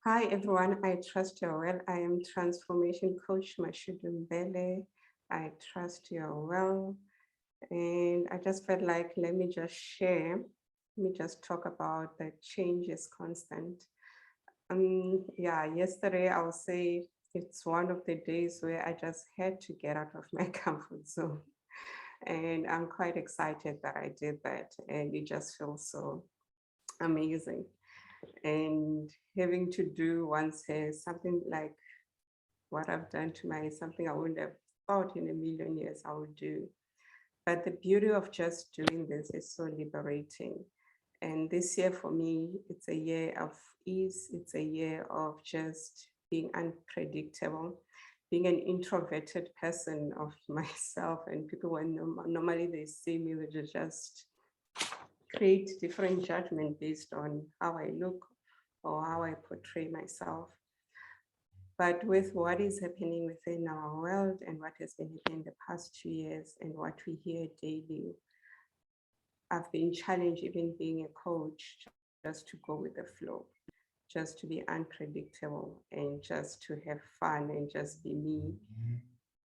Hi everyone, I trust you're well. I am transformation coach Mashudu Mbele. I trust you're well. And I just felt like let me just talk about the change is constant. Yesterday I would say it's one of the days where I just had to get out of my comfort zone. And I'm quite excited that I did that. And it just feels so amazing. And having to do once something like what I've done to my something I wouldn't have thought in a million years I would do. But the beauty of just doing this is so liberating. And this year for me, it's a year of ease. It's a year of just being unpredictable, being an introverted person of myself. And people, when normally they see me, they just create different judgment based on how I look or how I portray myself. But with what is happening within our world and what has been happening the past 2 years and what we hear daily, I've been challenged even being a coach just to go with the flow, just to be unpredictable and just to have fun and just be me.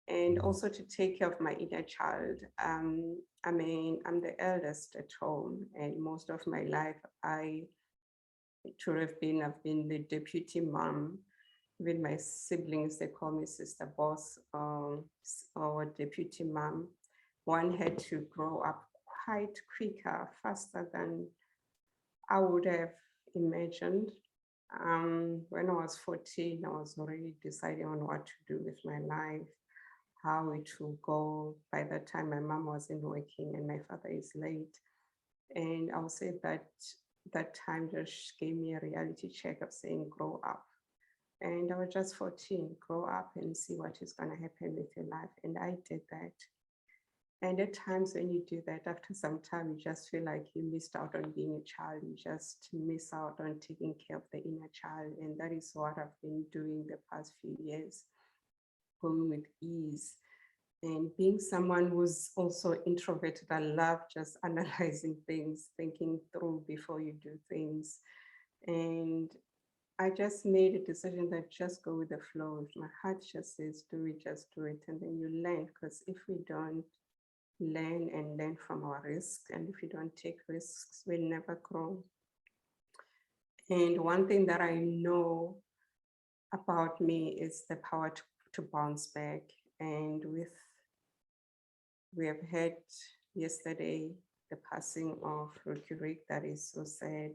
And also to take care of my inner child. I'm the eldest at home, and most of my life, I've been the deputy mom. Even my siblings, they call me sister boss or deputy mom. One had to grow up quite quicker, faster than I would have imagined. When I was 14, I was already deciding on what to do with my life, how it will go. By that time, my mom wasn't working and my father is late. And I'll say that that time just gave me a reality check of saying, grow up. And I was just 14, grow up and see what is going to happen with your life. And I did that. And at times when you do that, after some time, you just feel like you missed out on being a child. You just miss out on taking care of the inner child. And that is what I've been doing the past few years, going with ease. And being someone who's also introverted, I love just analyzing things, thinking through before you do things. And I just made a decision that just go with the flow. If my heart just says do it, just do it. And then you learn. Because if we don't learn from our risks, and if we don't take risks, we'll never grow. And one thing that I know about me is the power to bounce back. And we have had yesterday the passing of Ricky Rick, that is so sad,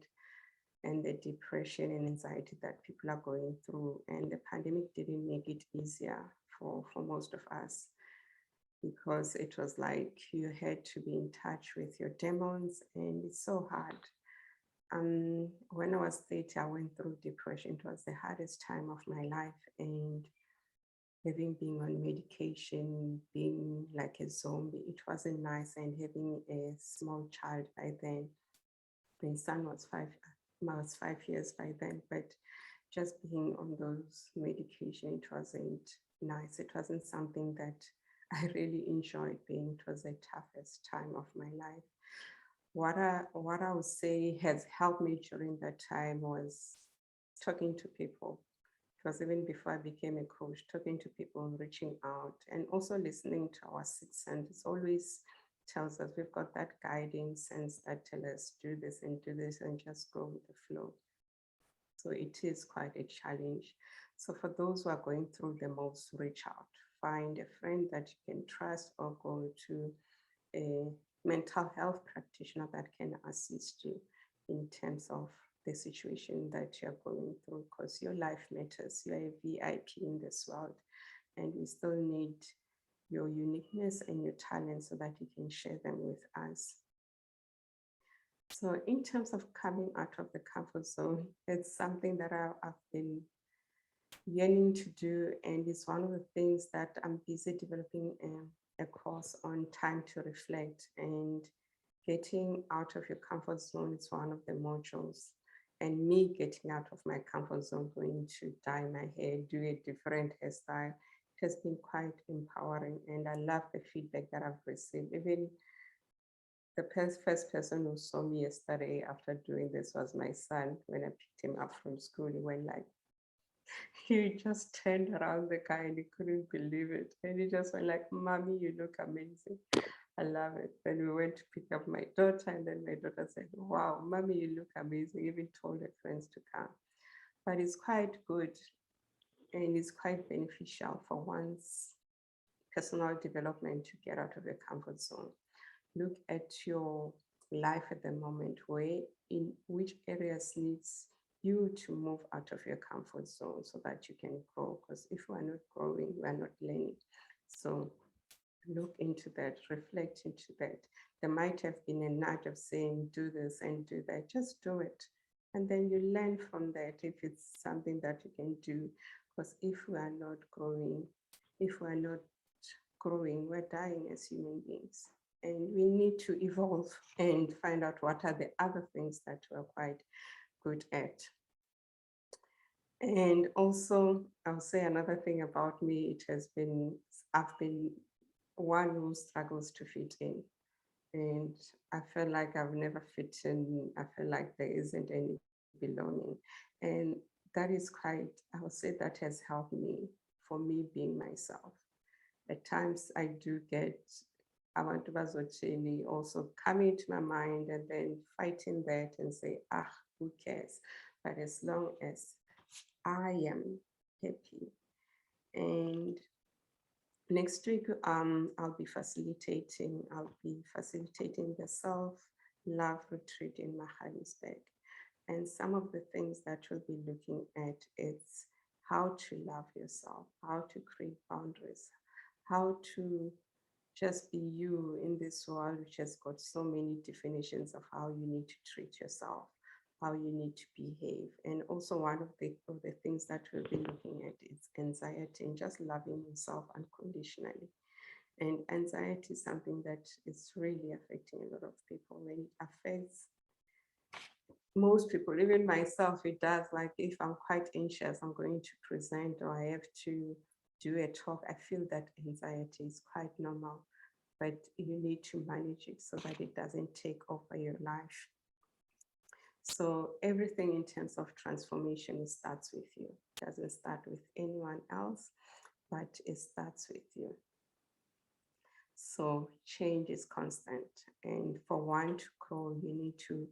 and the depression and anxiety that people are going through. And the pandemic didn't make it easier for most of us, because it was like you had to be in touch with your demons, and it's so hard. When I was 30, I went through depression. It was the hardest time of my life, and having been on medication, being like a zombie, it wasn't nice. And having a small child by then, my son was I was 5 years by then, but just being on those medication, it wasn't nice. It wasn't something that I really enjoyed being. It was the toughest time of my life. What I would say has helped me during that time was talking to people. It was even before I became a coach, talking to people and reaching out, and also listening to our sixth sense. It always tells us we've got that guiding sense that tell us do this and just go with the flow. So it is quite a challenge. So for those who are going through the most, reach out, find a friend that you can trust, or go to a mental health practitioner that can assist you in terms of the situation that you're going through, because your life matters. You're a VIP in this world, and we still need your uniqueness and your talent so that you can share them with us. So in terms of coming out of the comfort zone, it's something that I've been yearning to do, and it's one of the things that I'm busy developing a course on time to reflect. And getting out of your comfort zone is one of the modules. And me getting out of my comfort zone, going to dye my hair, do a different hairstyle, it has been quite empowering. And I love the feedback that I've received. Even the first person who saw me yesterday after doing this was my son. When I picked him up from school, he went like, He just turned around the car and he couldn't believe it. And he just went like, Mommy, you look amazing. I love it. Then we went to pick up my daughter, and then my daughter said, Wow, Mommy, you look amazing. Even told her friends to come. But it's quite good and it's quite beneficial for one's personal development to get out of your comfort zone. Look at your life at the moment, where in which areas needs you to move out of your comfort zone so that you can grow. Because if we are not growing, we are not learning. So look into that, reflect into that. There might have been a nudge of saying, do this and do that. Just do it. And then you learn from that if it's something that you can do. Because if we are not growing, if we are not growing, we're dying as human beings. And we need to evolve and find out what are the other things that we're quite good at. And also, I'll say another thing about me, I've been one who struggles to fit in. And I feel like I've never fit in. I feel like there isn't any belonging. And that is quite, I would say that has helped me for me being myself. At times I do get abantu bazothini also coming to my mind and then fighting that and say, who cares? But as long as I am happy. And next week, I'll be facilitating the self-love retreat in Mahalisburg. And some of the things that we'll be looking at is how to love yourself, how to create boundaries, how to just be you in this world, which has got so many definitions of how you need to treat yourself, how you need to behave. And also one of the things that we'll be looking at is anxiety and just loving yourself unconditionally. And anxiety is something that is really affecting a lot of people. When it affects most people, even myself, it does. Like if I'm quite anxious, I'm going to present or I have to do a talk, I feel that anxiety is quite normal, but you need to manage it so that it doesn't take over your life. So everything in terms of transformation, it starts with you. It doesn't start with anyone else, but it starts with you. So change is constant. And for one to grow, you need to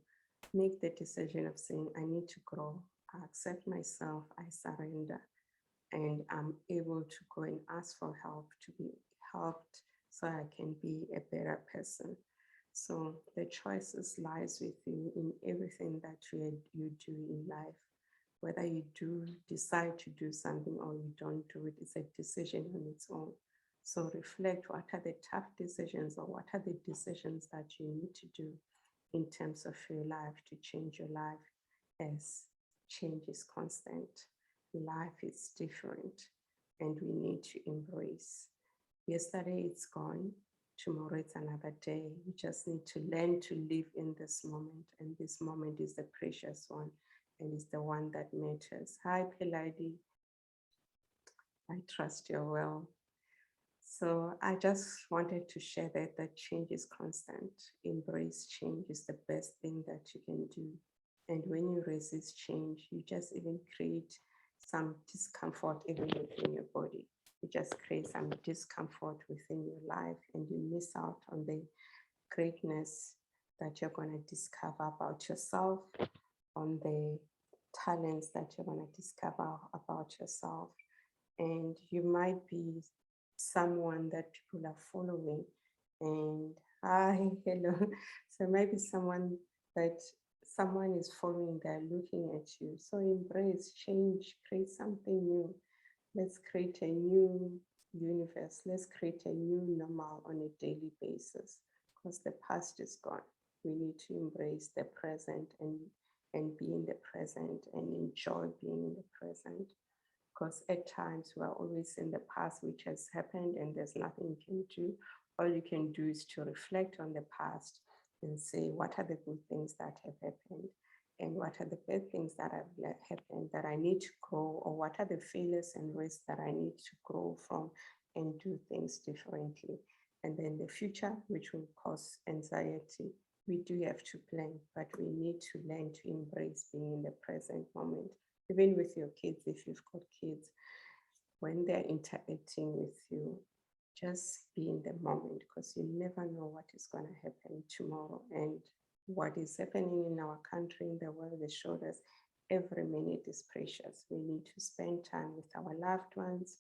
make the decision of saying, I need to grow. I accept myself, I surrender, and I'm able to go and ask for help, to be helped so I can be a better person. So the choices lies with you in everything that you do in life. Whether you do decide to do something or you don't do it, it's a decision on its own. So reflect, what are the tough decisions or what are the decisions that you need to do in terms of your life to change your life, as change is constant. Life is different and we need to embrace. Yesterday it's gone, tomorrow it's another day. We just need to learn to live in this moment, and this moment is the precious one and is the one that matters. Hi, Peladi. I trust you're well. So I just wanted to share that change is constant. Embrace change is the best thing that you can do. And when you resist change, you just even create some discomfort even within your body. You just create some discomfort within your life and you miss out on the greatness that you're going to discover about yourself, on the talents that you're going to discover about yourself. And you might be someone that people are following and hi, hello. So maybe someone is following, they're looking at you. So embrace change, create something new. Let's create a new universe. Let's create a new normal on a daily basis, because the past is gone. We need to embrace the present and be in the present and enjoy being in the present. Because at times we are always in the past, which has happened, and there's nothing you can do. All you can do is to reflect on the past and say, what are the good things that have happened? And what are the bad things that have happened that I need to grow? Or what are the failures and risks that I need to grow from and do things differently? And then the future, which will cause anxiety, we do have to plan, but we need to learn to embrace being in the present moment even with your kids, if you've got kids, when they're interacting with you, just be in the moment, because you never know what is going to happen tomorrow. And what is happening in our country, in the world, they showed us every minute is precious. We need to spend time with our loved ones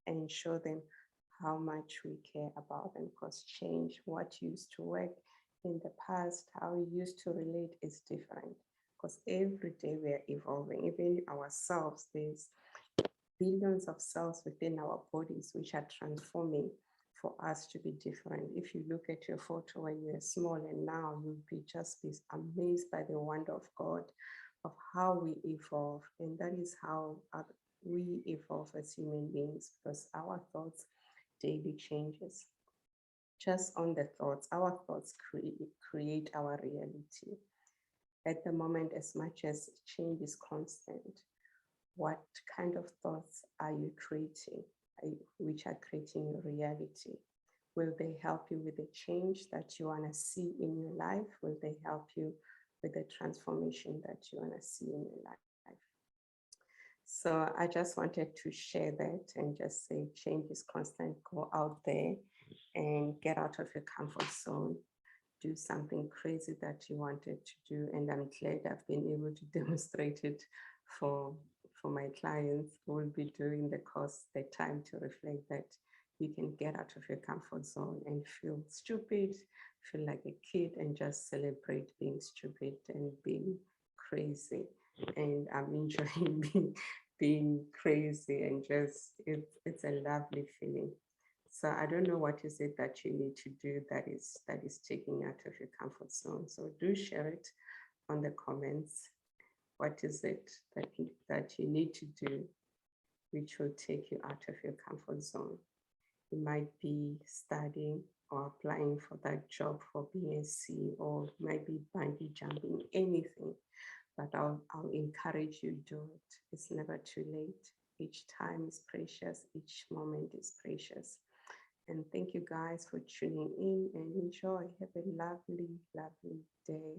and show them how much we care about them, because change, what used to work in the past, how we used to relate is different, because every day we are evolving. Even ourselves, there's billions of cells within our bodies which are transforming for us to be different. If you look at your photo when you were small and now, you'll be just be amazed by the wonder of God, of how we evolve. And that is how we evolve as human beings, because our thoughts daily changes. Just on the thoughts, our thoughts create our reality. At the moment, as much as change is constant, what kind of thoughts are you creating, which are creating your reality? Will they help you with the change that you want to see in your life? Will they help you with the transformation that you want to see in your life? So I just wanted to share that and just say change is constant. Go out there and get out of your comfort zone. Do something crazy that you wanted to do. And I'm glad I've been able to demonstrate it for my clients who will be doing the course, the time to reflect that you can get out of your comfort zone and feel stupid, feel like a kid, and just celebrate being stupid and being crazy. And I'm enjoying being crazy, and just it's a lovely feeling. So I don't know what is it that you need to do that is taking you out of your comfort zone. So do share it on the comments. What is it that you need to do which will take you out of your comfort zone? It might be studying or applying for that job for BSc, or might be bungee jumping, anything. But I'll encourage you, do it. It's never too late. Each time is precious. Each moment is precious. And thank you guys for tuning in, and enjoy. Have a lovely, lovely day.